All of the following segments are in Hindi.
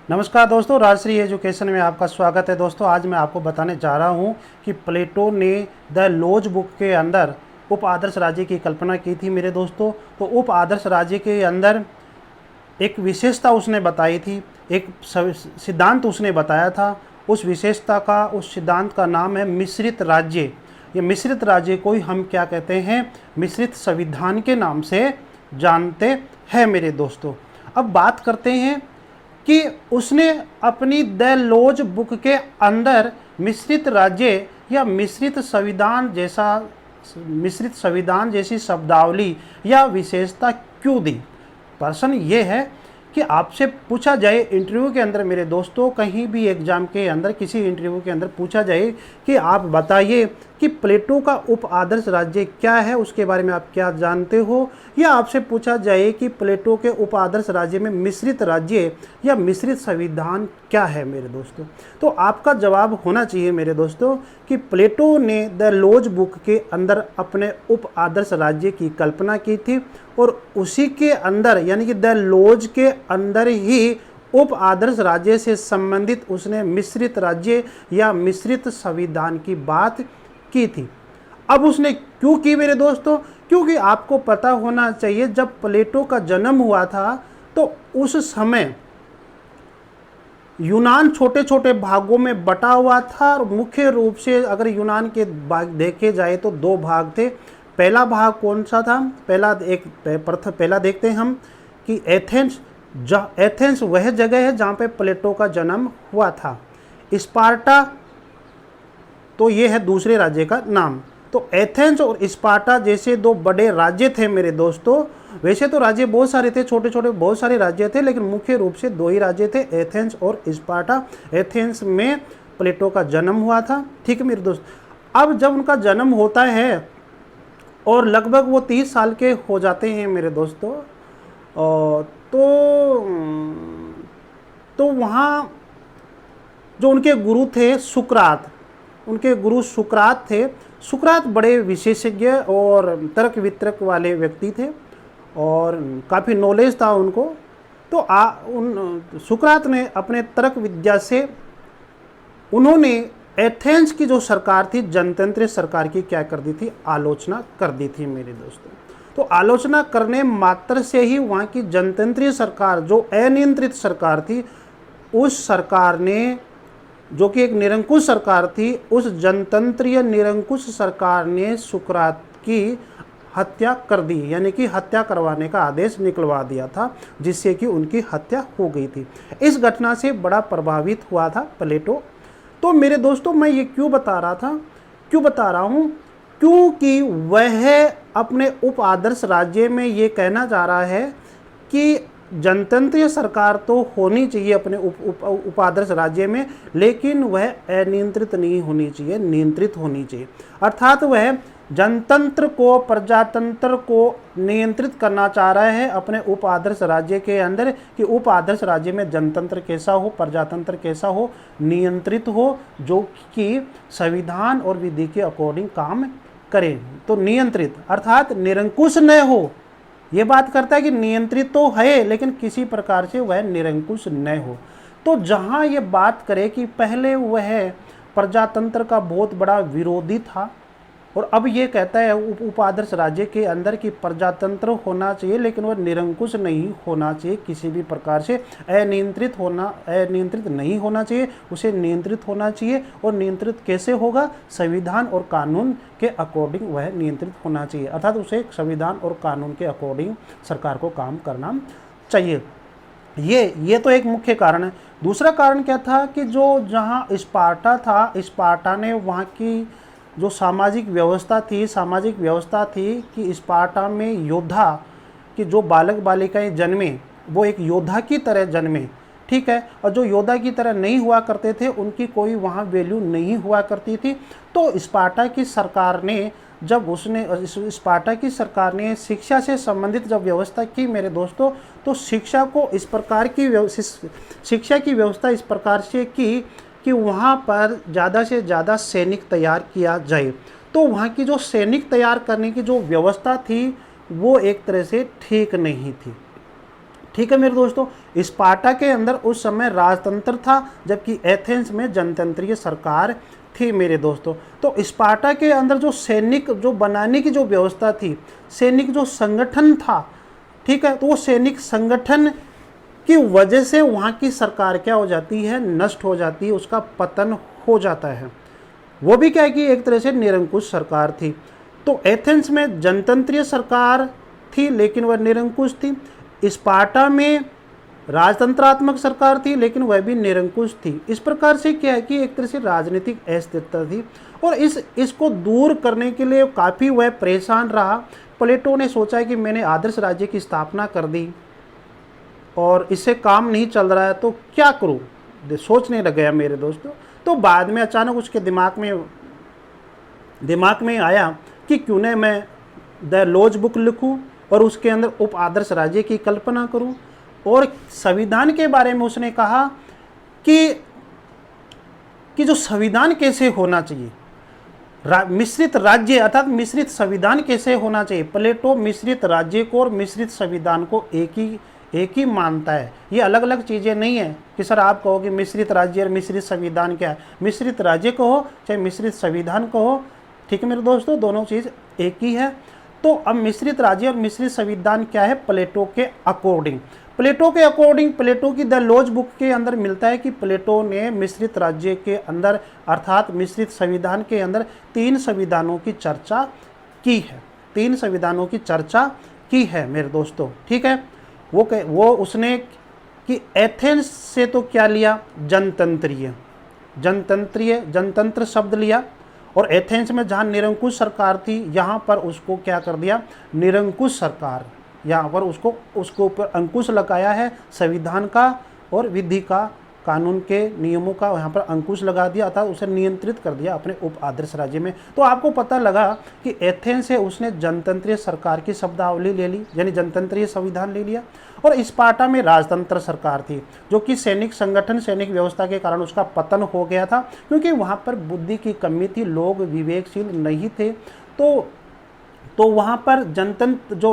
नमस्कार दोस्तों, राजश्री एजुकेशन में आपका स्वागत है। दोस्तों, आज मैं आपको बताने जा रहा हूं कि प्लेटो ने द लॉज बुक के अंदर उप आदर्श राज्य की कल्पना की थी। मेरे दोस्तों, तो उप आदर्श राज्य के अंदर एक विशेषता उसने बताई थी, एक सिद्धांत उसने बताया था। उस विशेषता का, उस सिद्धांत का नाम है मिश्रित राज्य। ये मिश्रित राज्य को ही हम क्या कहते हैं, मिश्रित संविधान के नाम से जानते हैं। मेरे दोस्तों, अब बात करते हैं कि उसने अपनी द लॉज बुक के अंदर मिश्रित राज्य या मिश्रित संविधान जैसी शब्दावली या विशेषता क्यों दी। प्रश्न ये है कि आपसे पूछा जाए इंटरव्यू के अंदर, मेरे दोस्तों, कहीं भी एग्जाम के अंदर, किसी इंटरव्यू के अंदर पूछा जाए कि आप बताइए कि प्लेटो का उप आदर्श राज्य क्या है, उसके बारे में आप क्या जानते हो, या आपसे पूछा जाए कि प्लेटो के उप आदर्श राज्य में मिश्रित राज्य या मिश्रित संविधान क्या है, मेरे दोस्तों, तो आपका जवाब होना चाहिए मेरे दोस्तों कि प्लेटो ने द लॉज बुक के अंदर अपने उप आदर्श राज्य की कल्पना की थी और उसी के अंदर, यानी कि द लॉज के अंदर ही उप आदर्श राज्य से संबंधित उसने मिश्रित राज्य या मिश्रित संविधान की बात की थी। अब उसने क्यों की मेरे दोस्तों? क्योंकि आपको पता होना चाहिए, जब प्लेटो का जन्म हुआ था तो उस समय यूनान छोटे छोटे भागों में बटा हुआ था और मुख्य रूप से अगर यूनान के भाग देखे जाए तो दो भाग थे। पहला भाग कौन सा था? पहला देखते हैं हम कि एथेंस वह जगह है जहाँ पे प्लेटो का जन्म हुआ था। स्पार्टा, तो ये है दूसरे राज्य का नाम। तो एथेंस और स्पार्टा जैसे दो बड़े राज्य थे मेरे दोस्तों। वैसे तो राज्य बहुत सारे थे, छोटे छोटे बहुत सारे राज्य थे, लेकिन मुख्य रूप से दो ही राज्य थे, एथेंस और स्पार्टा। एथेंस में प्लेटो का जन्म हुआ था। ठीक है मेरे दोस्त, अब जब उनका जन्म होता है और लगभग वो 30 साल के हो जाते हैं मेरे दोस्तों, तो वहाँ जो उनके गुरु थे सुकरात, उनके गुरु सुकरात थे। सुकरात बड़े विशेषज्ञ और तर्क वितर्क वाले व्यक्ति थे और काफ़ी नॉलेज था उनको। तो सुकरात ने अपने तर्क विद्या से उन्होंने एथेंस की जो सरकार थी, जनतंत्र सरकार की क्या कर दी थी, आलोचना कर दी थी मेरे दोस्तों। तो आलोचना करने मात्र से ही वहाँ की जनतंत्रीय सरकार, जो अनियंत्रित सरकार थी, उस सरकार ने, जो कि एक निरंकुश सरकार थी, उस जनतंत्रीय निरंकुश सरकार ने सुकरात की हत्या कर दी, यानी कि हत्या करवाने का आदेश निकलवा दिया था, जिससे कि उनकी हत्या हो गई थी। इस घटना से बड़ा प्रभावित हुआ था प्लेटो। तो मेरे दोस्तों, मैं ये क्यों बता रहा हूँ? क्योंकि वह अपने उप आदर्श राज्य में ये कहना चाह रहा है कि जनतंत्रीय सरकार तो होनी चाहिए अपने उप आदर्श राज्य में, लेकिन वह अनियंत्रित नहीं होनी चाहिए, नियंत्रित होनी चाहिए। अर्थात वह जनतंत्र को, प्रजातंत्र को नियंत्रित करना चाह रहा है अपने उप आदर्श राज्य के अंदर, कि उप आदर्श राज्य में जनतंत्र कैसा हो, प्रजातंत्र कैसा हो, नियंत्रित हो, जो कि संविधान और विधि के अकॉर्डिंग काम करे। तो नियंत्रित अर्थात निरंकुश न हो। ये बात करता है कि नियंत्रित तो है, लेकिन किसी प्रकार से वह निरंकुश न हो। तो जहाँ ये बात करे कि पहले वह प्रजातंत्र का बहुत बड़ा विरोधी था और अब ये कहता है उप आदर्श राज्य के अंदर कि प्रजातंत्र होना चाहिए, लेकिन वह निरंकुश नहीं होना चाहिए, किसी भी प्रकार से अनियंत्रित नहीं होना चाहिए, उसे नियंत्रित होना चाहिए। और नियंत्रित कैसे होगा? संविधान और कानून के अकॉर्डिंग वह नियंत्रित होना चाहिए, अर्थात उसे संविधान और कानून के अकॉर्डिंग सरकार को काम करना चाहिए। ये तो एक मुख्य कारण है। दूसरा कारण क्या था कि जो जहाँ स्पार्टा था, स्पार्टा ने वहाँ की जो सामाजिक व्यवस्था थी कि स्पार्टा में योद्धा कि जो बालक बालिकाएं जन्मे वो एक योद्धा की तरह जन्मे, ठीक है, और जो योद्धा की तरह नहीं हुआ करते थे उनकी कोई वहाँ वैल्यू नहीं हुआ करती थी। तो स्पार्टा की सरकार ने शिक्षा से संबंधित जब व्यवस्था की मेरे दोस्तों, तो शिक्षा की व्यवस्था इस प्रकार से की कि वहाँ पर ज़्यादा से ज़्यादा सैनिक तैयार किया जाए। तो वहाँ की जो सैनिक तैयार करने की जो व्यवस्था थी वो एक तरह से ठीक नहीं थी। ठीक है मेरे दोस्तों। स्पार्टा के अंदर उस समय राजतंत्र था, जबकि एथेंस में जनतंत्रीय सरकार थी मेरे दोस्तों। तो स्पार्टा के अंदर जो सैनिक जो बनाने की जो व्यवस्था थी, सैनिक जो संगठन था, ठीक है, तो वो सैनिक संगठन की वजह से वहाँ की सरकार क्या हो जाती है, नष्ट हो जाती है, उसका पतन हो जाता है। वो भी क्या है कि एक तरह से निरंकुश सरकार थी। तो एथेंस में जनतंत्रीय सरकार थी लेकिन वह निरंकुश थी। स्पार्टा में राजतंत्रात्मक सरकार थी लेकिन वह भी निरंकुश थी। इस प्रकार से क्या है कि एक तरह से राजनीतिक अस्थिरता थी, और इसको दूर करने के लिए काफ़ी वह परेशान रहा। प्लेटो ने सोचा कि मैंने आदर्श राज्य की स्थापना कर दी और इससे काम नहीं चल रहा है तो क्या करूं, सोचने लग गया मेरे दोस्तों। तो बाद में अचानक उसके दिमाग में आया कि क्यों न मैं द लॉज बुक लिखूं और उसके अंदर उप आदर्श राज्य की कल्पना करूं। और संविधान के बारे में उसने कहा कि जो संविधान कैसे होना चाहिए, मिश्रित राज्य अर्थात मिश्रित संविधान कैसे होना चाहिए। प्लेटो मिश्रित राज्य को और मिश्रित संविधान को एक ही मानता है। ये अलग अलग चीज़ें नहीं है कि सर आप कहो कि मिश्रित राज्य और मिश्रित संविधान क्या है। मिश्रित राज्य कहो चाहे मिश्रित संविधान कहो, ठीक है मेरे दोस्तों, दोनों चीज़ एक ही है। तो अब मिश्रित राज्य और मिश्रित संविधान क्या है, प्लेटो के अकॉर्डिंग प्लेटो की द लॉज बुक के अंदर मिलता है कि प्लेटो ने मिश्रित राज्य के अंदर अर्थात मिश्रित संविधान के अंदर 3 संविधानों की चर्चा की है। 3 संविधानों की चर्चा की है मेरे दोस्तों, ठीक है। वो उसने कि एथेंस से तो क्या लिया, जनतंत्र शब्द लिया, और एथेंस में जहाँ निरंकुश सरकार थी यहाँ पर उसको क्या कर दिया, निरंकुश सरकार, यहाँ पर उसको ऊपर अंकुश लगाया है संविधान का और विधि का, कानून के नियमों का यहाँ पर अंकुश लगा दिया, अर्थात उसे नियंत्रित कर दिया अपने उप आदर्श राज्य में। तो आपको पता लगा कि एथेंस से उसने जनतंत्रीय सरकार की शब्दावली ले ली, यानी जनतंत्रीय संविधान ले लिया, और स्पार्टा में राजतंत्र सरकार थी जो कि सैनिक संगठन सैनिक व्यवस्था के कारण उसका पतन हो गया था, क्योंकि वहाँ पर बुद्धि की कमी थी, लोग विवेकशील नहीं थे। तो वहाँ पर जनतंत्र जो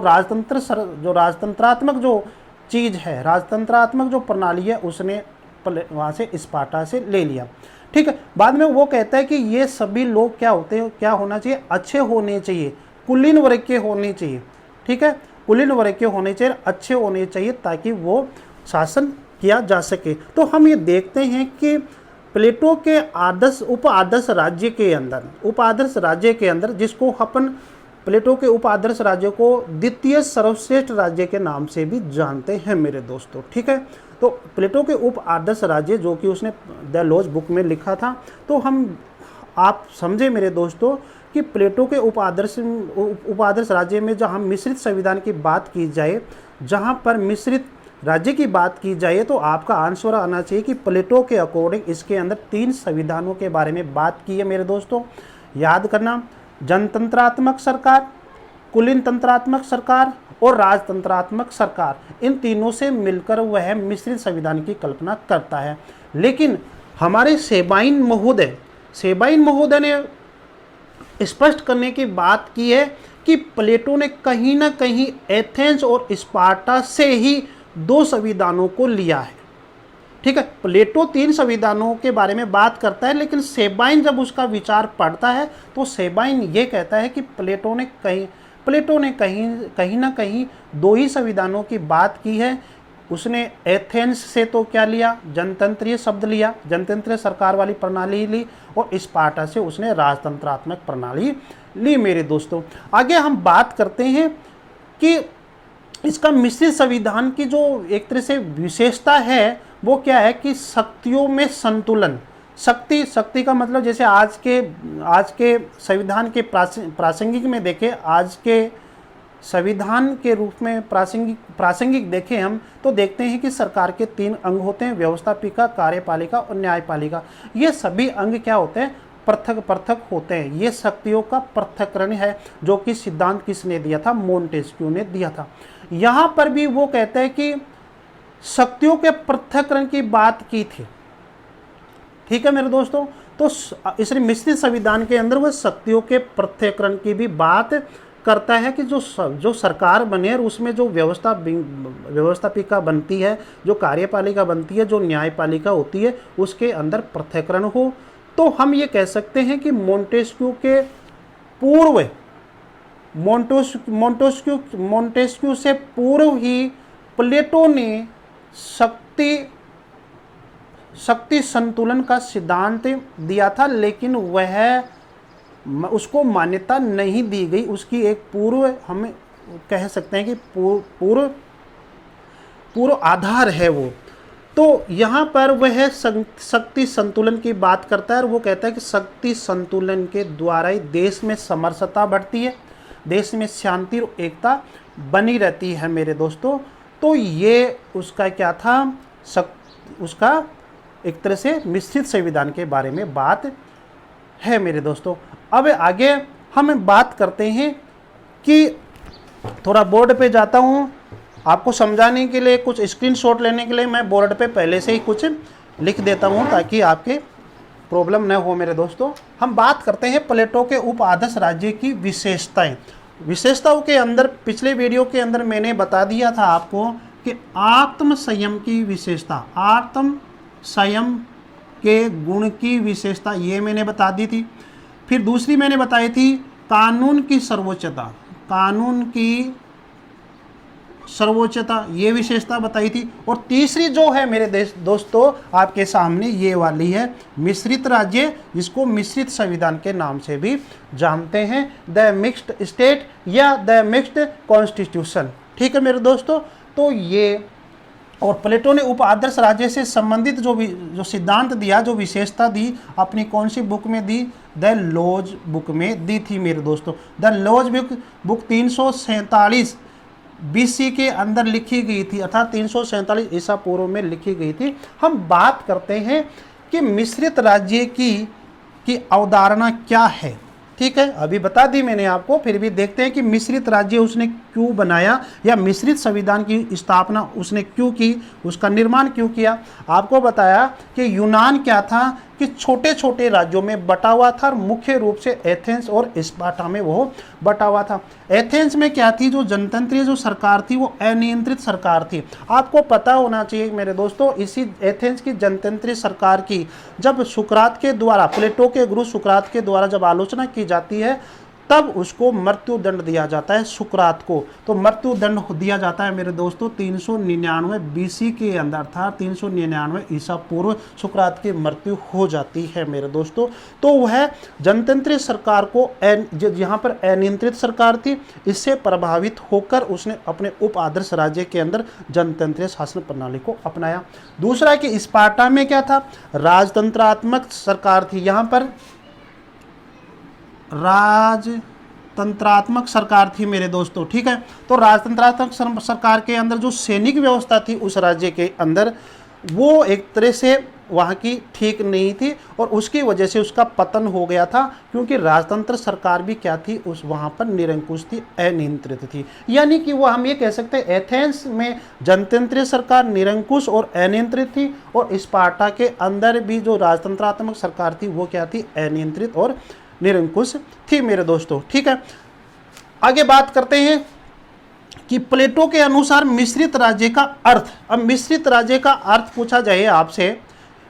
राजतंत्रात्मक जो चीज़ है, राजतंत्रात्मक जो प्रणाली है, उसने वहाँ से स्पार्टा से ले लिया, ठीक है। बाद में वो कहता है कि ये सभी लोग क्या होते हैं, क्या होना चाहिए, अच्छे होने चाहिए, कुलीन वर्ग के होने चाहिए, ठीक है, कुलीन वर्ग के होने चाहिए, अच्छे होने चाहिए, ताकि वो शासन किया जा सके। तो हम ये देखते हैं कि प्लेटो के उप आदर्श राज्य के अंदर जिसको अपन प्लेटो के उप आदर्श राज्य को द्वितीय सर्वश्रेष्ठ राज्य के नाम से भी जानते हैं मेरे दोस्तों, ठीक है। तो प्लेटो के उप आदर्श राज्य जो कि उसने द लॉज बुक में लिखा था, तो आप समझे मेरे दोस्तों कि प्लेटो के उप आदर्श राज्य में जहाँ मिश्रित संविधान की बात की जाए, जहाँ पर मिश्रित राज्य की बात की जाए, तो आपका आंसर आना चाहिए कि प्लेटो के अकॉर्डिंग इसके अंदर 3 संविधानों के बारे में बात की है मेरे दोस्तों। याद करना, जनतंत्रात्मक सरकार, कुलीन तंत्रात्मक सरकार और राजतंत्रात्मक सरकार, इन तीनों से मिलकर वह मिश्रित संविधान की कल्पना करता है। लेकिन हमारे सेबाइन महोदय ने स्पष्ट करने की बात की है कि प्लेटो ने कहीं ना कहीं एथेंस और स्पार्टा से ही 2 संविधानों को लिया है, ठीक है। प्लेटो 3 संविधानों के बारे में बात करता है, लेकिन सेबाइन जब उसका विचार पढ़ता है तो सेबाइन ये कहता है कि प्लेटो ने कहीं ना कहीं 2 ही संविधानों की बात की है। उसने एथेंस से तो क्या लिया, जनतंत्रीय शब्द लिया, जनतंत्रीय सरकार वाली प्रणाली ली, और स्पार्टा से उसने राजतंत्रात्मक प्रणाली ली मेरे दोस्तों। आगे हम बात करते हैं कि इसका मिश्रित संविधान की जो एक तरह से विशेषता है वो क्या है कि शक्तियों में संतुलन। शक्ति का मतलब जैसे आज के संविधान के प्रासंगिक में देखें, आज के संविधान के रूप में प्रासंगिक देखें हम तो देखते हैं कि सरकार के 3 अंग होते हैं, व्यवस्थापिका, कार्यपालिका और न्यायपालिका। ये सभी अंग क्या होते हैं, पृथक होते हैं। ये शक्तियों का पृथक्करण है जो कि सिद्धांत किसने दिया था, मोंटेस्क्यू ने दिया था। यहाँ पर भी वो कहते हैं कि शक्तियों के पृथक्करण की बात की थी, ठीक है मेरे दोस्तों। तो इसलिए मिश्रित संविधान के अंदर वह शक्तियों के पृथक्करण की भी बात करता है कि जो सरकार बने और उसमें जो व्यवस्थापिका बनती है, जो कार्यपालिका बनती है, जो न्यायपालिका होती है, उसके अंदर पृथक्करण हो। तो हम ये कह सकते हैं कि मोंटेस्क्यू के पूर्व, मोंटेस्क्यू से पूर्व ही प्लेटो ने शक्ति संतुलन का सिद्धांत दिया था, लेकिन वह उसको मान्यता नहीं दी गई। उसकी एक पूर्व, हम कह सकते हैं कि पूर्व आधार है वो। तो यहाँ पर वह शक्ति संतुलन की बात करता है और वो कहता है कि शक्ति संतुलन के द्वारा ही देश में समरसता बढ़ती है, देश में शांति और एकता बनी रहती है मेरे दोस्तों। तो ये उसका क्या था, उसका एक तरह से मिश्रित संविधान के बारे में बात है मेरे दोस्तों। अब आगे हम बात करते हैं कि थोड़ा बोर्ड पे जाता हूँ आपको समझाने के लिए, कुछ स्क्रीनशॉट लेने के लिए मैं बोर्ड पे पहले से ही कुछ लिख देता हूँ ताकि आपके प्रॉब्लम न हो मेरे दोस्तों। हम बात करते हैं प्लेटो के उप आदर्श राज्य की विशेषताएं। विशेषताओं के अंदर पिछले वीडियो के अंदर मैंने बता दिया था आपको कि आत्म संयम की विशेषता, आत्म संयम के गुण की विशेषता ये मैंने बता दी थी। फिर दूसरी मैंने बताई थी कानून की सर्वोच्चता, कानून की सर्वोच्चता ये विशेषता बताई थी। और तीसरी जो है मेरे दोस्तों आपके सामने ये वाली है मिश्रित राज्य, जिसको मिश्रित संविधान के नाम से भी जानते हैं, द मिक्स्ड स्टेट या द मिक्स्ड कॉन्स्टिट्यूशन। ठीक है मेरे दोस्तों। तो ये और प्लेटो ने उप आदर्श राज्य से संबंधित जो सिद्धांत दिया, जो विशेषता दी, अपनी कौन सी बुक में दी, द लॉज बुक में दी थी मेरे दोस्तों। द लॉज बुक 347 BC के अंदर लिखी गई थी, अर्थात 347 ईसा पूर्व में लिखी गई थी। हम बात करते हैं कि मिश्रित राज्य की अवधारणा क्या है। ठीक है, अभी बता दी मैंने आपको, फिर भी देखते हैं कि मिश्रित राज्य उसने क्यों बनाया या मिश्रित संविधान की स्थापना उसने क्यों की, उसका निर्माण क्यों किया। आपको बताया कि यूनान क्या था कि छोटे छोटे राज्यों में बटा हुआ था, और मुख्य रूप से एथेंस और स्पार्टा में वो बटा हुआ था। एथेंस में क्या थी, जो जनतंत्रीय जो सरकार थी वो अनियंत्रित सरकार थी। आपको पता होना चाहिए मेरे दोस्तों, इसी एथेंस की जनतंत्रीय सरकार की जब सुकरात के द्वारा, प्लेटो के गुरु सुकरात के द्वारा जब आलोचना की जाती है, तब उसको मृत्यु दंड दिया जाता है सुकरात को। तो मृत्यु दंड दिया जाता है मेरे दोस्तों 399 BC के अंदर था, 399 ईसा पूर्व सुकरात की मृत्यु हो जाती है मेरे दोस्तों। तो वह जनतंत्रीय सरकार को, यहाँ पर अनियंत्रित सरकार थी, इससे प्रभावित होकर उसने अपने उप आदर्श राज्य के अंदर जनतंत्रीय शासन प्रणाली को अपनाया। दूसरा कि स्पार्टा में क्या था, राजतंत्रात्मक सरकार थी। यहाँ पर राजतंत्रात्मक सरकार थी मेरे दोस्तों। ठीक है, तो राजतंत्रात्मक सरकार के अंदर जो सैनिक व्यवस्था थी उस राज्य के अंदर, वो एक तरह से वहाँ की ठीक नहीं थी और उसकी वजह से उसका पतन हो गया था, क्योंकि राजतंत्र सरकार भी क्या थी, उस वहाँ पर निरंकुश थी, अनियंत्रित थी। यानी कि वो हम ये कह सकते हैं एथेंस में जनतंत्रीय सरकार निरंकुश और अनियंत्रित थी, और स्पार्टा के अंदर भी जो राजतंत्रात्मक सरकार थी वो क्या थी, अनियंत्रित और निरंकुश थी मेरे दोस्तों। ठीक है, आगे बात करते हैं कि प्लेटो के अनुसार मिश्रित राज्य का अर्थ। अब मिश्रित राज्य का अर्थ पूछा जाए आपसे,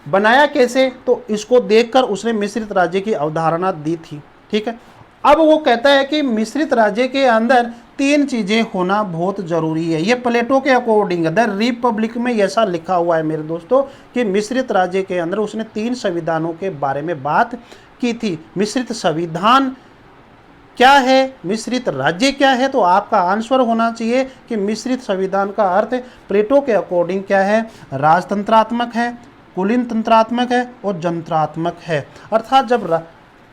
बनाया कैसे, तो इसको देखकर उसने मिश्रित राज्य की अवधारणा दी थी। ठीक है, अब वो कहता है कि मिश्रित राज्य के अंदर 3 चीजें होना बहुत जरूरी है। ये प्लेटो के अकॉर्डिंग द रिपब्लिक में ऐसा लिखा हुआ है मेरे दोस्तों कि मिश्रित राज्य के अंदर उसने 3 संविधानों के बारे में बात की थी। मिश्रित संविधान क्या है, मिश्रित राज्य क्या है, तो आपका आंसर होना चाहिए कि मिश्रित संविधान का अर्थ प्लेटो के अकॉर्डिंग क्या है, राजतंत्रात्मक है, कुलीन तंत्रात्मक है और जनत्रात्मक है। अर्थात जब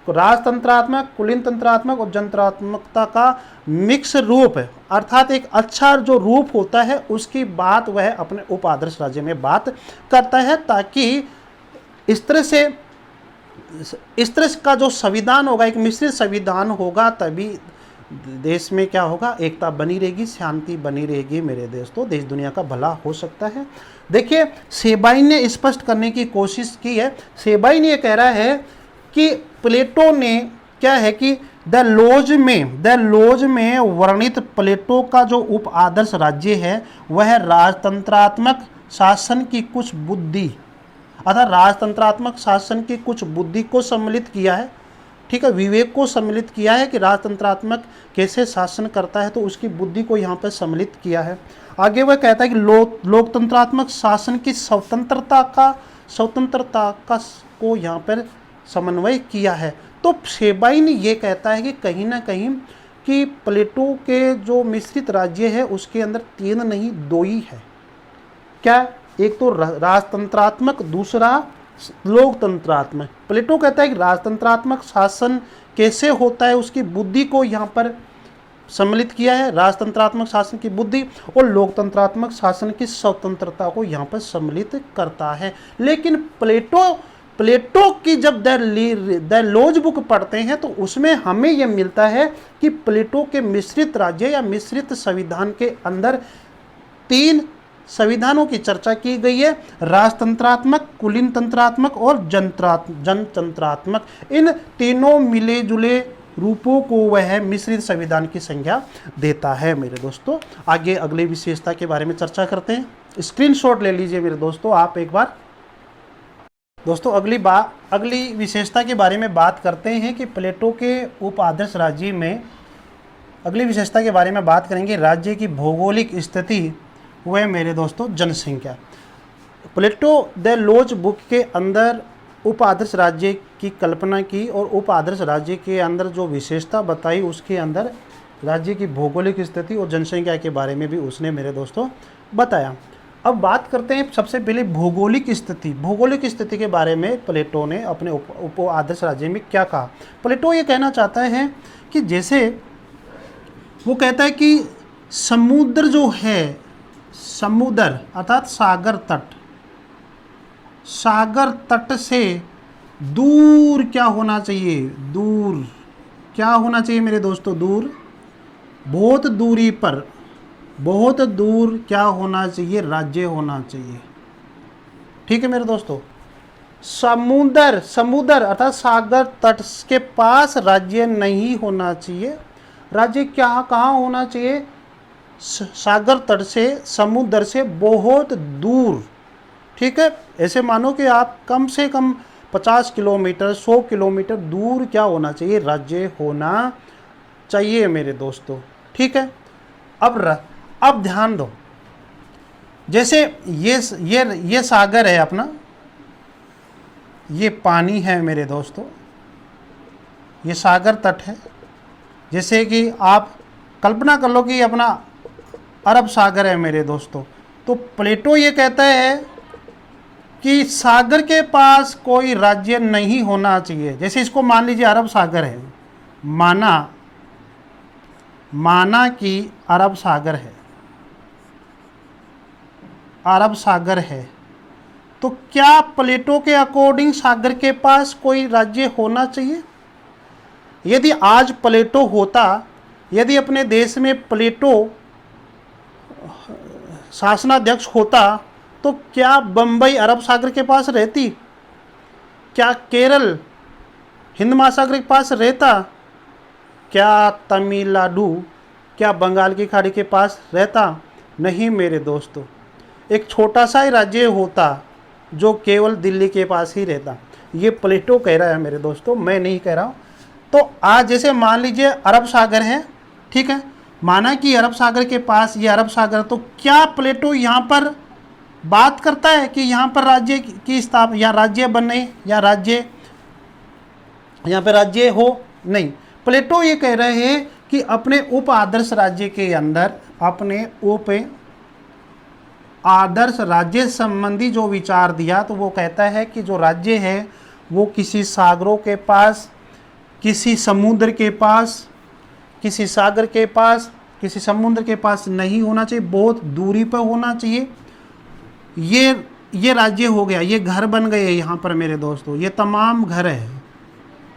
राजतंत्रात्मक, कुलीन तंत्रात्मक और जनत्रात्मकता का मिक्स रूप है, अर्थात एक अच्छा जो रूप होता है, उसकी बात वह अपने उप आदर्श राज्य में बात करता है, ताकि इस तरह का जो संविधान होगा, एक मिश्रित संविधान होगा, तभी देश में क्या होगा, एकता बनी रहेगी, शांति बनी रहेगी मेरे दोस्तों, देश दुनिया का भला हो सकता है। देखिए, सेबाइन ने स्पष्ट करने की कोशिश की है। सेबाइन ये कह रहा है कि प्लेटो ने क्या है कि द लोज में वर्णित प्लेटो का जो उप आदर्श राज्य है वह राजतंत्रात्मक शासन की कुछ बुद्धि, अर्थात राजतंत्रात्मक शासन की कुछ बुद्धि को सम्मिलित किया है, ठीक है, विवेक को सम्मिलित किया है कि राजतंत्रात्मक कैसे शासन करता है, तो उसकी बुद्धि को यहाँ पर सम्मिलित किया है। आगे वह कहता है कि लोकतंत्रात्मक शासन की स्वतंत्रता का को यहाँ पर समन्वय किया है। तो शेबाइन ये कहता है कि कहीं ना कहीं कि प्लेटो के जो मिश्रित राज्य है उसके अंदर 3 नहीं 2 ही है। क्या? एक तो राजतंत्रात्मक, दूसरा लोकतंत्रात्मक। प्लेटो कहता है कि राजतंत्रात्मक शासन कैसे होता है उसकी बुद्धि को यहाँ पर सम्मिलित किया है, राजतंत्रात्मक शासन की बुद्धि, और लोकतंत्रात्मक शासन की स्वतंत्रता को यहाँ पर सम्मिलित करता है। लेकिन प्लेटो की जब द लोज बुक पढ़ते हैं तो उसमें हमें यह मिलता है कि प्लेटो के मिश्रित राज्य या मिश्रित संविधान के अंदर 3 संविधानों की चर्चा की गई है, राजतंत्रात्मक, कुलीन तंत्रात्मक और जनतंत्रात्मक। इन तीनों मिले जुले रूपों को वह मिश्रित संविधान की संज्ञा देता है। मेरे दोस्तों आगे अगली विशेषता के बारे में चर्चा करते हैं। स्क्रीनशॉट ले लीजिए मेरे दोस्तों आप एक बार। दोस्तों अगली विशेषता के बारे में बात करते हैं कि प्लेटो के उप आदर्श राज्य में अगली विशेषता के बारे में बात करेंगे राज्य की भौगोलिक स्थिति, वह मेरे दोस्तों जनसंख्या। प्लेटो द लोज बुक के अंदर उप आदर्श राज्य की कल्पना की और उप आदर्श राज्य के अंदर जो विशेषता बताई उसके अंदर राज्य की भौगोलिक स्थिति और जनसंख्या के बारे में भी उसने मेरे दोस्तों बताया। अब बात करते हैं सबसे पहले भौगोलिक स्थिति। भौगोलिक स्थिति के बारे में प्लेटो ने अपने उप आदर्श राज्य में क्या कहा। प्लेटो ये कहना चाहता है कि जैसे वो कहता है कि समुद्र जो है, समुद्र अर्थात सागर तट से दूर क्या होना चाहिए, दूर क्या होना चाहिए मेरे दोस्तों, दूर, बहुत दूरी पर, बहुत दूर क्या होना चाहिए, राज्य होना चाहिए। ठीक है मेरे दोस्तों, समुद्र अर्थात सागर तट के पास राज्य नहीं होना चाहिए। राज्य क्या कहाँ होना चाहिए, सागर तट से, समुद्र से बहुत दूर। ठीक है, ऐसे मानो कि आप कम से कम 50 किलोमीटर 100 किलोमीटर दूर क्या होना चाहिए, राज्य होना चाहिए मेरे दोस्तों। ठीक है, अब ध्यान दो, जैसे ये सागर है अपना, ये पानी है मेरे दोस्तों, ये सागर तट है। जैसे कि आप कल्पना कर लो कि अपना अरब सागर है मेरे दोस्तों। तो प्लेटो ये कहता है कि सागर के पास कोई राज्य नहीं होना चाहिए। जैसे इसको मान लीजिए अरब सागर है, माना कि अरब सागर है, तो क्या प्लेटो के अकॉर्डिंग सागर के पास कोई राज्य होना चाहिए? यदि आज प्लेटो होता, यदि अपने देश में प्लेटो शासनाध्यक्ष होता, तो क्या बम्बई अरब सागर के पास रहती? क्या केरल हिंद महासागर के पास रहता? क्या तमिलनाडु, क्या बंगाल की खाड़ी के पास रहता? नहीं मेरे दोस्तों, एक छोटा सा ही राज्य होता जो केवल दिल्ली के पास ही रहता। ये प्लेटो कह रहा है मेरे दोस्तों, मैं नहीं कह रहा हूँ। तो आज जैसे मान लीजिए अरब सागर है, ठीक है, माना कि अरब सागर के पास ये अरब सागर, तो क्या प्लेटो यहाँ पर बात करता है कि यहाँ पर राज्य की स्थापना या राज्य बने या राज्य यहाँ पे राज्य हो? नहीं, प्लेटो ये कह रहे हैं कि अपने उप आदर्श राज्य के अंदर, अपने उप आदर्श राज्य संबंधी जो विचार दिया, तो वो कहता है कि जो राज्य है वो किसी सागरों के पास, किसी समुद्र के पास, किसी सागर के पास, किसी समुद्र के पास नहीं होना चाहिए, बहुत दूरी पर होना चाहिए। ये राज्य हो गया, ये घर बन गए यहाँ पर मेरे दोस्तों, ये तमाम घर है।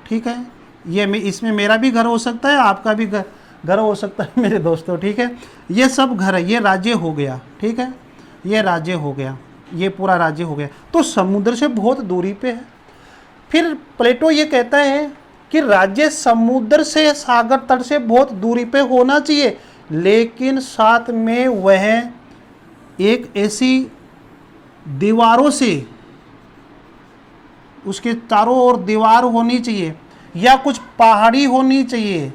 ठीक है, ये इसमें मेरा भी घर हो सकता है, आपका भी घर हो सकता है मेरे दोस्तों। ठीक है, ये सब घर है, ये राज्य हो गया। ठीक है, ये राज्य हो गया, ये पूरा राज्य हो गया, तो समुद्र से बहुत दूरी पे है। फिर प्लेटो ये कहता है कि राज्य समुद्र से, सागर तट से बहुत दूरी पे होना चाहिए, लेकिन साथ में वह एक ऐसी दीवारों से, उसके चारों ओर दीवार होनी चाहिए या कुछ पहाड़ी होनी चाहिए,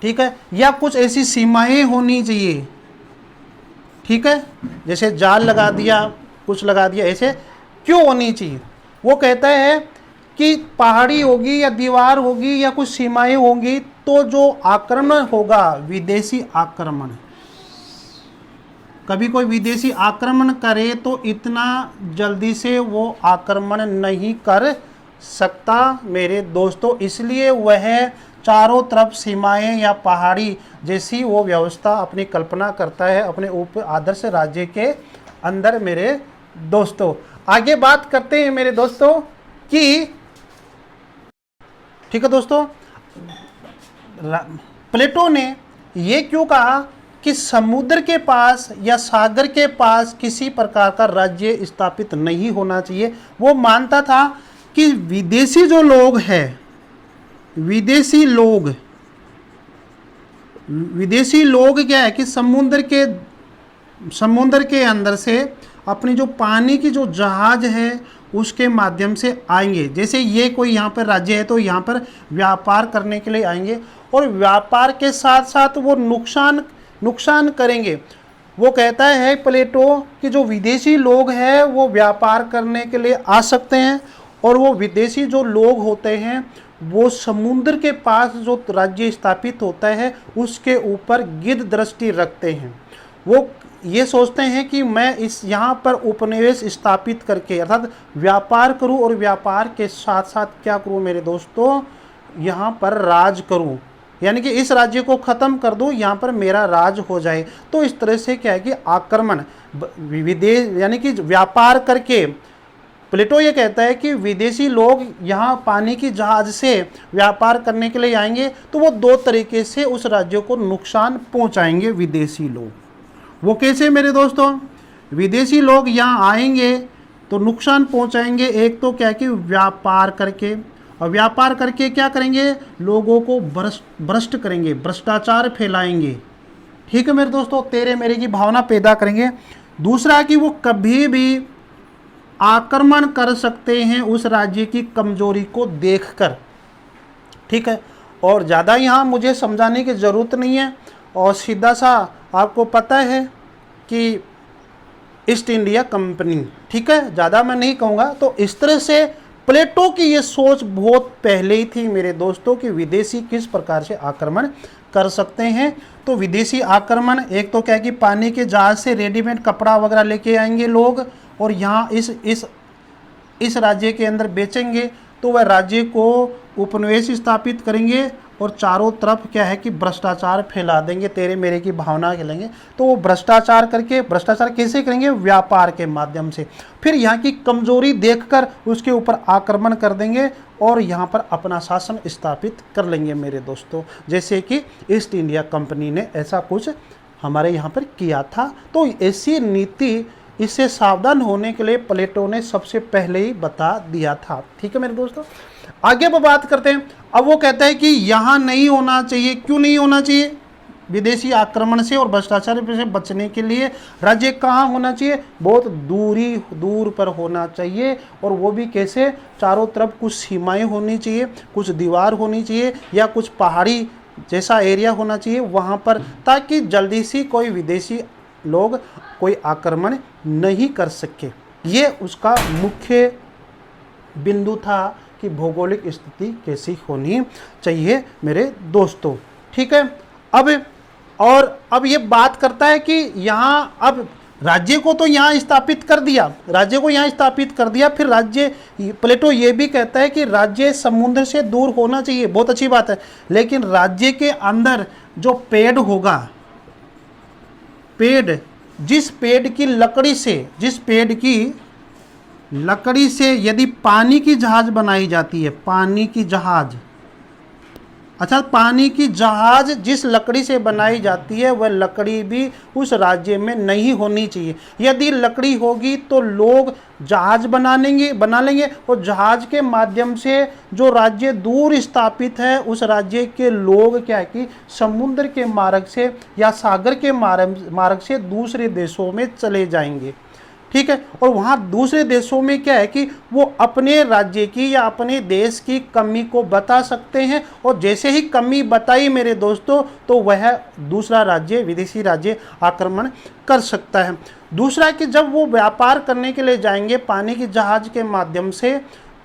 ठीक है, या कुछ ऐसी सीमाएं होनी चाहिए, ठीक है, जैसे जाल लगा दिया, कुछ लगा दिया, ऐसे क्यों होनी चाहिए? वो कहता है कि पहाड़ी होगी या दीवार होगी या कुछ सीमाएं होंगी तो जो आक्रमण होगा, विदेशी आक्रमण, कभी कोई विदेशी आक्रमण करे तो इतना जल्दी से वो आक्रमण नहीं कर सकता मेरे दोस्तों। इसलिए वह चारों तरफ सीमाएं या पहाड़ी जैसी वो व्यवस्था अपनी कल्पना करता है अपने ऊपर आदर्श राज्य के अंदर मेरे दोस्तों। आगे बात करते हैं मेरे दोस्तों कि, ठीक है दोस्तों, प्लेटो ने ये क्यों कहा कि समुद्र के पास या सागर के पास किसी प्रकार का राज्य स्थापित नहीं होना चाहिए? वो मानता था कि विदेशी जो लोग हैं, विदेशी लोग क्या है कि समुद्र के अंदर से अपनी जो पानी की जो जहाज है उसके माध्यम से आएंगे। जैसे ये कोई यहाँ पर राज्य है तो यहाँ पर व्यापार करने के लिए आएंगे और व्यापार के साथ साथ वो नुकसान करेंगे। वो कहता है प्लेटो कि जो विदेशी लोग हैं वो व्यापार करने के लिए आ सकते हैं और वो विदेशी जो लोग होते हैं वो समुद्र के पास जो राज्य स्थापित होता है उसके ऊपर गिद्ध दृष्टि रखते हैं। वो ये सोचते हैं कि मैं इस यहाँ पर उपनिवेश स्थापित करके अर्थात व्यापार करूँ और व्यापार के साथ साथ क्या करूँ मेरे दोस्तों, यहाँ पर राज करूँ, यानी कि इस राज्य को ख़त्म कर दूँ, यहाँ पर मेरा राज हो जाए। तो इस तरह से क्या है कि आक्रमण विदेश यानी कि व्यापार करके, प्लेटो ये कहता है कि विदेशी लोग यहाँ पानी की जहाज से व्यापार करने के लिए आएंगे तो वो दो तरीके से उस राज्य को नुकसान पहुँचाएंगे विदेशी लोग। वो कैसे मेरे दोस्तों? विदेशी लोग यहाँ आएंगे तो नुकसान पहुँचाएंगे। एक तो क्या कि व्यापार करके, और व्यापार करके क्या करेंगे, लोगों को भ्रष्ट करेंगे, भ्रष्टाचार फैलाएंगे, ठीक है मेरे दोस्तों, तेरे मेरे की भावना पैदा करेंगे। दूसरा कि वो कभी भी आक्रमण कर सकते हैं उस राज्य की कमजोरी को देखकर, ठीक है। और ज़्यादा यहाँ मुझे समझाने की ज़रूरत नहीं है और सीधा सा आपको पता है कि ईस्ट इंडिया कंपनी, ठीक है, ज़्यादा मैं नहीं कहूँगा। तो इस तरह से प्लेटो की ये सोच बहुत पहले ही थी मेरे दोस्तों कि विदेशी किस प्रकार से आक्रमण कर सकते हैं। तो विदेशी आक्रमण एक तो क्या है कि पानी के जहाज से रेडीमेड कपड़ा वगैरह लेके आएंगे लोग और यहाँ इस राज्य के अंदर बेचेंगे, तो वह राज्य को उपनिवेश स्थापित करेंगे और चारों तरफ क्या है कि भ्रष्टाचार फैला देंगे, तेरे मेरे की भावना खेलेंगे। तो वो भ्रष्टाचार करके, भ्रष्टाचार कैसे करेंगे? व्यापार के माध्यम से। फिर यहाँ की कमजोरी देखकर उसके ऊपर आक्रमण कर देंगे और यहाँ पर अपना शासन स्थापित कर लेंगे मेरे दोस्तों, जैसे कि ईस्ट इंडिया कंपनी ने ऐसा कुछ हमारे यहाँ पर किया था। तो ऐसी नीति, इससे सावधान होने के लिए प्लेटो ने सबसे पहले ही बता दिया था, ठीक है मेरे दोस्तों। आगे वो बात करते हैं। अब वो कहता है कि यहाँ नहीं होना चाहिए। क्यों नहीं होना चाहिए? विदेशी आक्रमण से और भ्रष्टाचार से बचने के लिए राज्य कहाँ होना चाहिए? बहुत दूर पर होना चाहिए। और वो भी कैसे? चारों तरफ कुछ सीमाएं होनी चाहिए, कुछ दीवार होनी चाहिए या कुछ पहाड़ी जैसा एरिया होना चाहिए वहाँ पर, ताकि जल्दी से कोई विदेशी लोग कोई आक्रमण नहीं कर सके। ये उसका मुख्य बिंदु था कि भौगोलिक स्थिति कैसी होनी चाहिए मेरे दोस्तों, ठीक है। अब ये बात करता है कि यहाँ अब राज्य को तो यहाँ स्थापित कर दिया, फिर राज्य, प्लेटो ये भी कहता है कि राज्य समुद्र से दूर होना चाहिए, बहुत अच्छी बात है, लेकिन राज्य के अंदर जो पेड़ होगा, जिस पेड़ की लकड़ी से यदि पानी की जहाज बनाई जाती है, पानी की जहाज, अच्छा, पानी की जहाज जिस लकड़ी से बनाई जाती है वह लकड़ी भी उस राज्य में नहीं होनी चाहिए। यदि लकड़ी होगी तो लोग जहाज बना लेंगे और जहाज के माध्यम से जो राज्य दूर स्थापित है उस राज्य के लोग क्या है कि समुद्र के मार्ग से या सागर के मार्ग से दूसरे देशों में चले जाएंगे। ठीक है, और वहाँ दूसरे देशों में क्या है कि वो अपने राज्य की या अपने देश की कमी को बता सकते हैं, और जैसे ही कमी बताई मेरे दोस्तों तो वह दूसरा राज्य, विदेशी राज्य आक्रमण कर सकता है। दूसरा कि जब वो व्यापार करने के लिए जाएंगे पानी की जहाज के माध्यम से,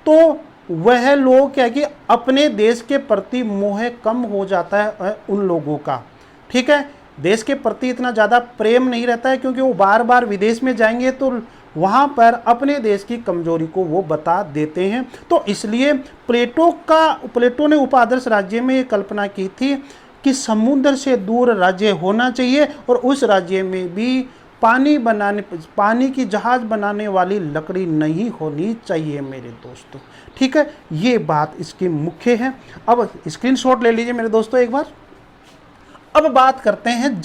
तो वह लोग क्या है कि अपने देश के प्रति मोह कम हो जाता है उन लोगों का। ठीक है, देश के प्रति इतना ज़्यादा प्रेम नहीं रहता है, क्योंकि वो बार बार विदेश में जाएंगे तो वहाँ पर अपने देश की कमजोरी को वो बता देते हैं। तो इसलिए प्लेटो ने उपादर्श राज्य में ये कल्पना की थी कि समुद्र से दूर राज्य होना चाहिए और उस राज्य में भी पानी की जहाज बनाने वाली लकड़ी नहीं होनी चाहिए मेरे दोस्तों। ठीक है, ये बात इसकी मुख्य है। अब स्क्रीनशॉट ले लीजिए मेरे दोस्तों एक बार। अब बात करते हैं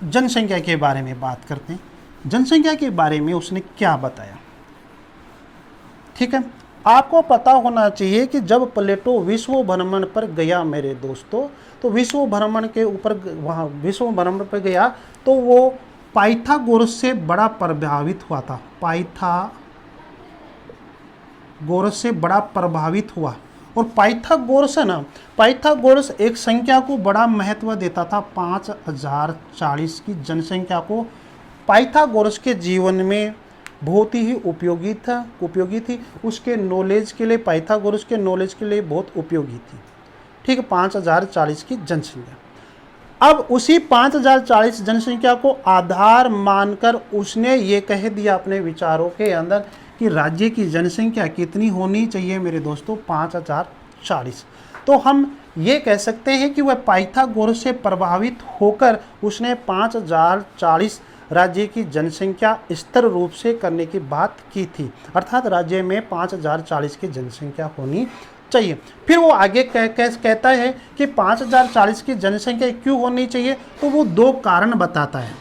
जनसंख्या के बारे में बात करते हैं। जनसंख्या के बारे में उसने क्या बताया। ठीक है, आपको पता होना चाहिए कि जब प्लेटो विश्व भ्रमण पर गया मेरे दोस्तों, तो विश्व भ्रमण के ऊपर वहाँ विश्व भ्रमण पर गया तो वो पाइथागोरस से बड़ा प्रभावित हुआ था। पाइथागोरस से बड़ा प्रभावित हुआ, और पाइथागोरस है ना, पाइथागोरस एक संख्या को बड़ा महत्व देता था। 5040 की जनसंख्या को पाइथागोरस के जीवन में बहुत ही उपयोगी थी। उसके नॉलेज के लिए, पाइथागोरस के नॉलेज के लिए बहुत उपयोगी थी। ठीक है, 5040 की जनसंख्या। अब उसी 5040 जनसंख्या को आधार मानकर उसने ये कह दिया अपने विचारों के अंदर कि राज्य की जनसंख्या कितनी होनी चाहिए मेरे दोस्तों, 5040। तो हम ये कह सकते हैं कि वह पाइथागोरस से प्रभावित होकर उसने 5040 राज्य की जनसंख्या स्थिर रूप से करने की बात की थी, अर्थात राज्य में 5040 की जनसंख्या होनी चाहिए। फिर वो आगे कहता है कि 5040 की जनसंख्या क्यों होनी चाहिए, तो वो 2 कारण बताता है।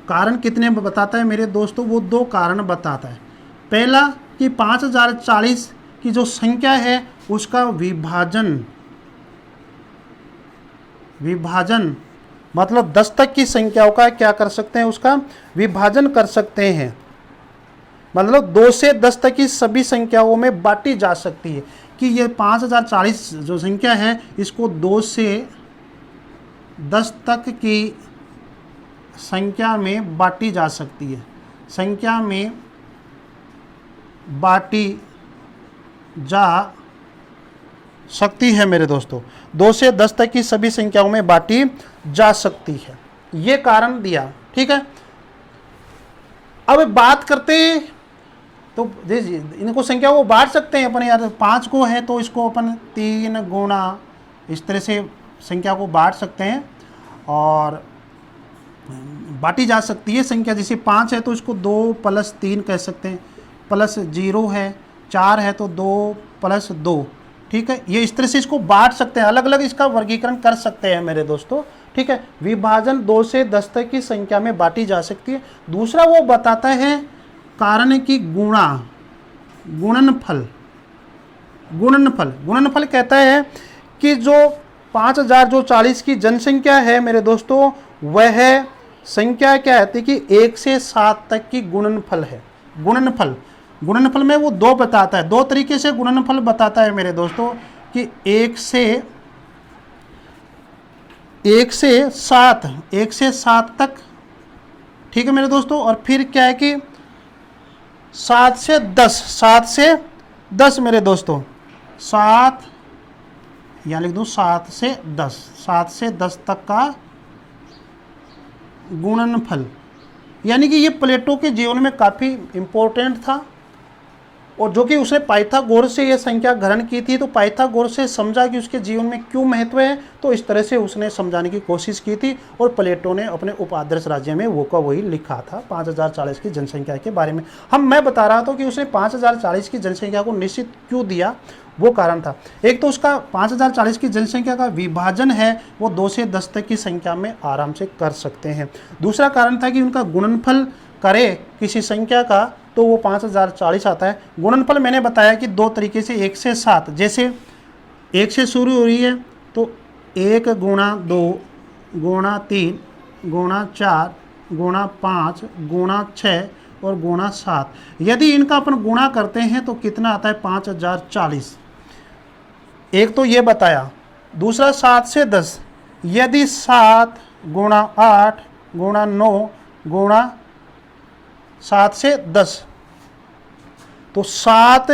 कारण कितने बताता है मेरे दोस्तों, वो 2 कारण बताता है। पहला कि 5040 की जो संख्या है उसका विभाजन मतलब 10 तक की संख्याओं का क्या कर सकते हैं, उसका विभाजन कर सकते हैं। मतलब 2 से 10 तक की सभी संख्याओं में बांटी जा सकती है कि ये 5040 जो संख्या है इसको 2 से 10 तक की संख्या में बांटी जा सकती है, संख्या में बांटी जा सकती है मेरे दोस्तों। 2 से 10 तक की सभी संख्याओं में बांटी जा सकती है, ये कारण दिया। ठीक है, अब बात करते हैं तो इनको संख्या को बांट सकते हैं अपन, यार 5 को है तो इसको अपन 3 गुणा इस तरह से संख्या को बांट सकते हैं और बांटी जा सकती है संख्या। जैसे 5 है तो इसको 2 + 3 कह सकते हैं, प्लस 0 है, 4 है तो 2 + 2। ठीक है, ये इस तरह से इसको बांट सकते हैं, अलग अलग इसका वर्गीकरण कर सकते हैं मेरे दोस्तों। ठीक है, विभाजन 2 से 10 तक की संख्या में बांटी जा सकती है। दूसरा वो बताता है कारण की गुणनफल कहता है कि जो 5040 की जनसंख्या है मेरे दोस्तों, वह संख्या क्या है कि 1 से 7 तक की गुणनफल है। गुणनफल में वो 2 बताता है, 2 तरीके से गुणनफल बताता है मेरे दोस्तों कि 1 से 7 तक। ठीक है मेरे दोस्तों, और फिर क्या है कि 7 से 10 मेरे दोस्तों, 7 या लिख दूँ 7 से 10 तक का गुणनफल। यानी कि ये प्लेटो के जीवन में काफ़ी इम्पोर्टेंट था और जो कि उसने पाइथागोरस से यह संख्या ग्रहण की थी, तो पाइथागोरस से समझा कि उसके जीवन में क्यों महत्व है, तो इस तरह से उसने समझाने की कोशिश की थी। और प्लेटो ने अपने उपादर्श राज्य में वो का वही लिखा था 5040 की जनसंख्या के बारे में। मैं बता रहा था कि उसने 5040 की जनसंख्या को निश्चित क्यों दिया, वो कारण था। एक तो उसका 5040 की जनसंख्या का विभाजन है वो 2 से 10 तक की संख्या में आराम से कर सकते हैं। दूसरा कारण था कि उनका गुणनफल करे किसी संख्या का तो वो 5040 आता है। गुणनफल मैंने बताया कि 2 तरीके से, 1 से 7, जैसे 1 से शुरू हो रही है तो 1 गुणा 2 गुणा 3 गुणा 4 गुणा 5 गुणा 6 और गुणा 7। यदि इनका अपन गुणा करते हैं तो कितना आता है 5040। एक तो ये बताया। दूसरा 7 से 10, यदि 7 गुणा 8 गुणा 9 गुणा 7 से 10, तो 7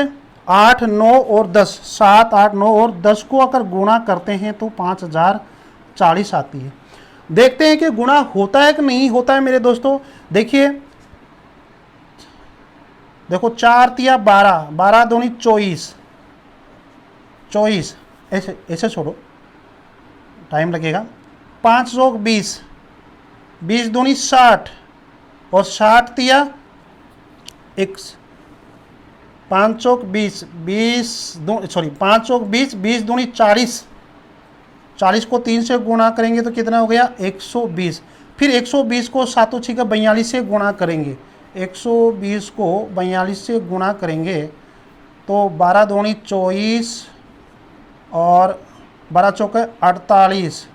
8 9 और 10, 7 8 9 और 10 को अगर गुणा करते हैं तो 5040 आती है। देखते हैं कि गुणा होता है कि नहीं होता है मेरे दोस्तों। देखिए, देखो 4 तिया 12, 12 दूनी 24, 24 ऐसे ऐसे छोड़ो, टाइम लगेगा। 5 जोग 20, 20 दूनी 60 और 60 तिया 5 चौक 20, 5 चौक 20, 20 दूनी 40, 40 को 3 से गुणा करेंगे तो कितना हो गया 120। फिर 120 को 7 छिका 42 से गुणा करेंगे, 120 को 42 से गुणा करेंगे तो 12 दूनी 24 और 12 चौके 48।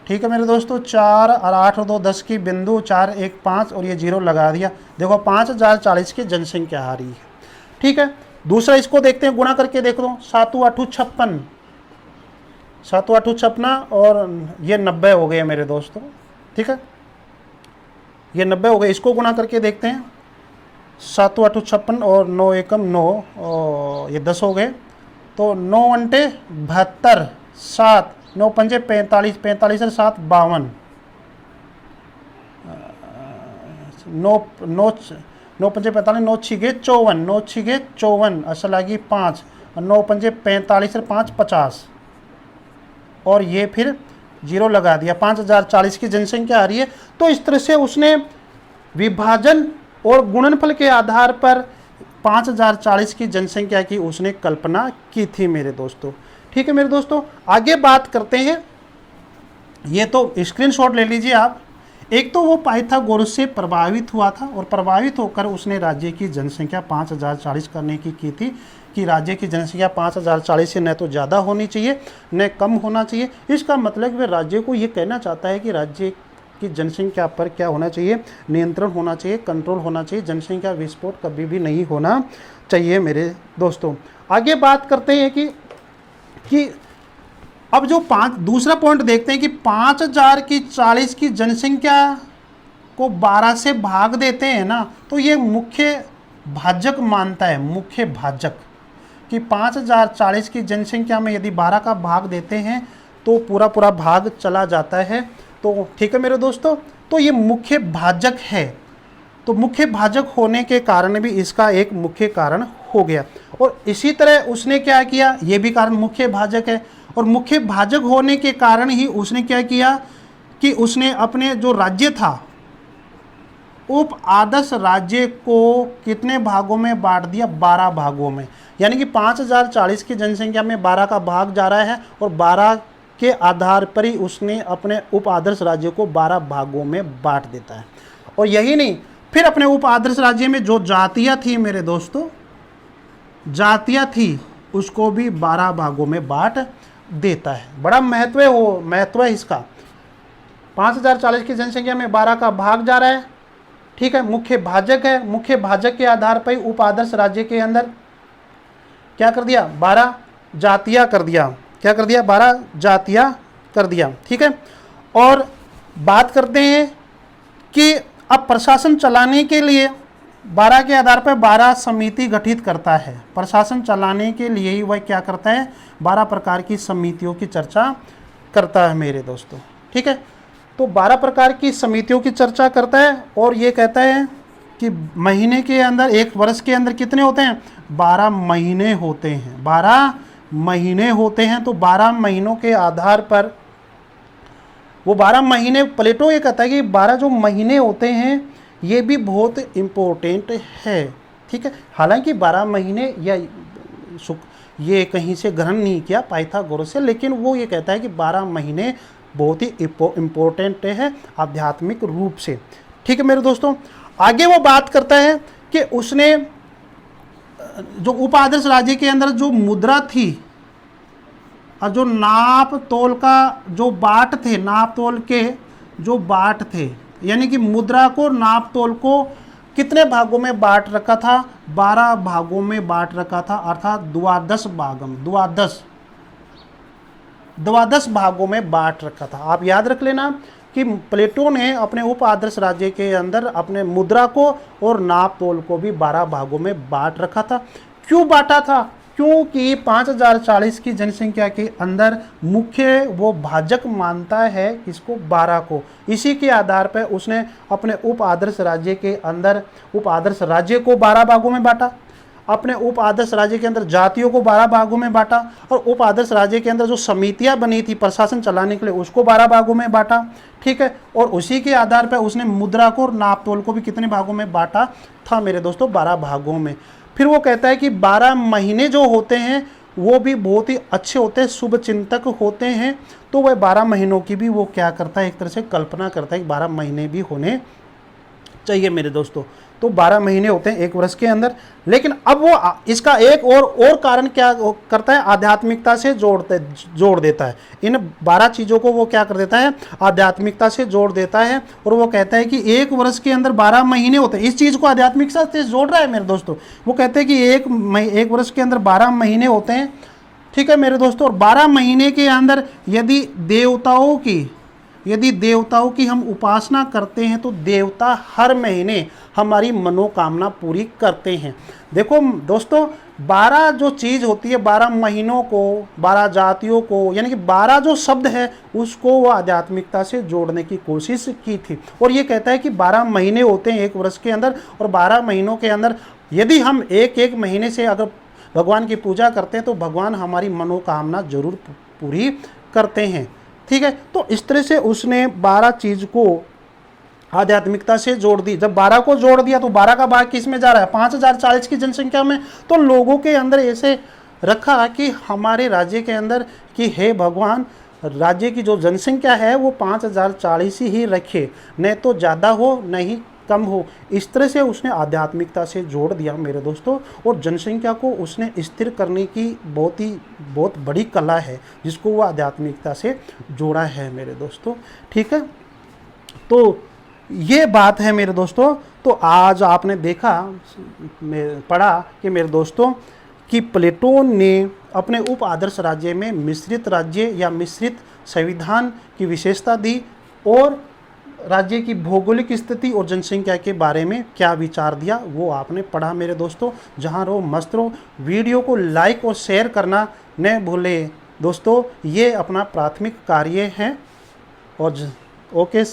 ठीक है मेरे दोस्तों, 4 और 8 और 2 10 की बिंदु, 4 1 5 और ये 0 लगा दिया। देखो 5040 की जनसंख्या आ रही है। ठीक है, दूसरा इसको देखते हैं, गुणा करके देख लो। 7 8 56, 7 8 56 और ये 90 हो गए मेरे दोस्तों। ठीक है, ये 90 हो गए। इसको गुणा करके देखते हैं। 7 8 56 और 9 एकम 9 और ये 10 हो गए, तो 9 अंटे 72, 7 9 पंजे 45, 45 और 7 52, 9 पंजे 45, 9 छिगे 54, 9 छिगे 54 असल आगी 5 और 9 पंजे 45 और 5 50 और ये फिर 0 लगा दिया। 5040 की जनसंख्या आ रही है। तो इस तरह से उसने विभाजन और गुणनफल के आधार पर 5040 की जनसंख्या की उसने कल्पना की थी मेरे दोस्तों। ठीक है मेरे दोस्तों, आगे बात करते हैं। ये तो स्क्रीनशॉट ले लीजिए आप। एक तो वो पाइथागोरस से प्रभावित हुआ था और प्रभावित होकर उसने राज्य की जनसंख्या 5040 करने की थी कि राज्य की जनसंख्या 5040 से न तो ज़्यादा होनी चाहिए न कम होना चाहिए। इसका मतलब वह राज्य को ये कहना चाहता है कि राज्य की जनसंख्या पर क्या होना चाहिए, नियंत्रण होना चाहिए, कंट्रोल होना चाहिए। जनसंख्या विस्फोट कभी भी नहीं होना चाहिए मेरे दोस्तों। आगे बात करते हैं कि अब जो दूसरा पॉइंट देखते हैं कि 5040 की जनसंख्या को 12 से भाग देते हैं ना, तो ये मुख्य भाजक मानता है, मुख्य भाजक, कि 5040 की जनसंख्या में यदि 12 का भाग देते हैं तो पूरा पूरा भाग चला जाता है। तो ठीक है मेरे दोस्तों, तो ये मुख्य भाजक है। तो मुख्य भाजक होने के कारण भी इसका एक मुख्य कारण हो गया। और इसी तरह उसने क्या किया, ये भी कारण मुख्य भाजक है। और मुख्य भाजक होने के कारण ही उसने क्या किया कि उसने अपने जो राज्य था उप आदर्श राज्य को कितने भागों में बांट दिया, 12 भागों में। यानी कि 5040 की जनसंख्या में 12 का भाग जा रहा है और 12 के आधार पर ही उसने अपने उप आदर्श राज्य को 12 भागों में बांट देता है। और यही नहीं, फिर अपने उप आदर्श राज्य में जो जातियाँ थी मेरे दोस्तों, जातियाँ थी, उसको भी 12 भागों में बांट देता है। बड़ा महत्व है इसका। 5040 की जनसंख्या में 12 का भाग जा रहा है। ठीक है, मुख्य भाजक है। मुख्य भाजक के आधार पर उप आदर्श राज्य के अंदर क्या कर दिया, 12 जातियाँ कर दिया। क्या कर दिया, 12 जातियाँ कर दिया। ठीक है, और बात करते हैं कि अब प्रशासन चलाने के लिए 12 के आधार पर 12 समिति गठित करता है। प्रशासन चलाने के लिए ही वह क्या करता है, 12 प्रकार की समितियों की चर्चा करता है मेरे दोस्तों। ठीक है, तो 12 प्रकार की समितियों की चर्चा करता है और ये कहता है कि महीने के अंदर, एक वर्ष के अंदर कितने होते हैं? 12 महीने होते हैं, 12 महीने होते हैं। तो 12 महीनों के आधार पर वो 12 महीने, प्लेटो ये कहता है कि 12 जो महीने होते हैं ये भी बहुत इम्पोर्टेंट है, ठीक है। हालांकि 12 महीने या ये कहीं से ग्रहण नहीं किया पाइथागोरस से, लेकिन वो ये कहता है कि 12 महीने बहुत ही इम्पोर्टेंट है आध्यात्मिक रूप से, ठीक है मेरे दोस्तों। आगे वो बात करता है कि उसने जो उपादर्श राज्य के अंदर जो मुद्रा थी और जो नाप तोल का जो बाट थे, नाप तोल के जो बाट थे, यानी कि मुद्रा को, नाप तोल को कितने भागों में बांट रखा था? 12 भागों में बांट रखा था, अर्थात द्वादश भागम, द्वादश भागों में बांट रखा था। आप याद रख लेना कि प्लेटो ने अपने उप आदर्श राज्य के अंदर अपने मुद्रा को और नाप तोल को भी 12 भागों में बांट रखा था। क्यों बांटा था? क्योंकि 5040 की जनसंख्या के अंदर मुख्य वो भाजक मानता है किसको? 12 को। इसी के आधार पर उसने अपने उप आदर्श राज्य के अंदर उप आदर्श राज्य को 12 भागों में बांटा, अपने उप आदर्श राज्य के अंदर जातियों को 12 भागों में बांटा, और उप आदर्श राज्य के अंदर जो समितियां बनी थी प्रशासन चलाने के लिए उसको 12 भागों में बांटा, ठीक है। और उसी के आधार पर उसने मुद्रा को और नाप तोल को भी कितने भागों में बांटा था मेरे दोस्तों? 12 भागों में। फिर वो कहता है कि 12 महीने जो होते हैं वो भी बहुत ही अच्छे होते हैं, शुभ चिंतक होते हैं। तो वह 12 महीनों की भी वो क्या करता है, एक तरह से कल्पना करता है कि 12 महीने भी होने चाहिए मेरे दोस्तों। तो 12 महीने होते हैं एक वर्ष के अंदर। लेकिन अब वो इसका एक और कारण क्या करता है? आध्यात्मिकता से जोड़ देता है। इन 12 चीज़ों को वो क्या कर देता है? आध्यात्मिकता से जोड़ देता है। और वो कहता है कि एक वर्ष के अंदर 12 महीने होते हैं। इस चीज़ को आध्यात्मिकता से जोड़ रहा है मेरे दोस्तों। वो कहते हैं कि एक वर्ष के अंदर 12 महीने होते हैं, ठीक है मेरे दोस्तों। और 12 महीने के अंदर यदि देवताओं की हम उपासना करते हैं तो देवता हर महीने हमारी मनोकामना पूरी करते हैं। देखो दोस्तों, 12 जो चीज़ होती है, 12 महीनों को, 12 जातियों को, यानी कि 12 जो शब्द है उसको वो आध्यात्मिकता से जोड़ने की कोशिश की थी। और ये कहता है कि 12 महीने होते हैं एक वर्ष के अंदर, और 12 महीनों के अंदर यदि हम एक महीने से अगर भगवान की पूजा करते हैं तो भगवान हमारी मनोकामना जरूर पूरी करते हैं, ठीक है। तो इस तरह से उसने 12 चीज़ को आध्यात्मिकता से जोड़ दी। जब 12 को जोड़ दिया तो 12 का भाग किस में जा रहा है? 5040 की जनसंख्या में। तो लोगों के अंदर ऐसे रखा कि हमारे राज्य के अंदर कि हे भगवान, राज्य की जो जनसंख्या है वो 5040 ही रखे, न तो ज़्यादा हो नहीं कम हो। इस तरह से उसने आध्यात्मिकता से जोड़ दिया मेरे दोस्तों। और जनसंख्या को उसने स्थिर करने की बहुत बड़ी कला है जिसको वो आध्यात्मिकता से जोड़ा है मेरे दोस्तों, ठीक है। तो ये बात है मेरे दोस्तों। तो आज आपने देखा, पढ़ा कि मेरे दोस्तों कि प्लेटो ने अपने उप आदर्श राज्य में मिश्रित राज्य या मिश्रित संविधान की विशेषता दी, और राज्य की भौगोलिक स्थिति और जनसंख्या के बारे में क्या विचार दिया वो आपने पढ़ा मेरे दोस्तों। जहाँ रहो मस्त रहो। वीडियो को लाइक और शेयर करना न भूलें दोस्तों, ये अपना प्राथमिक कार्य है। और ओके।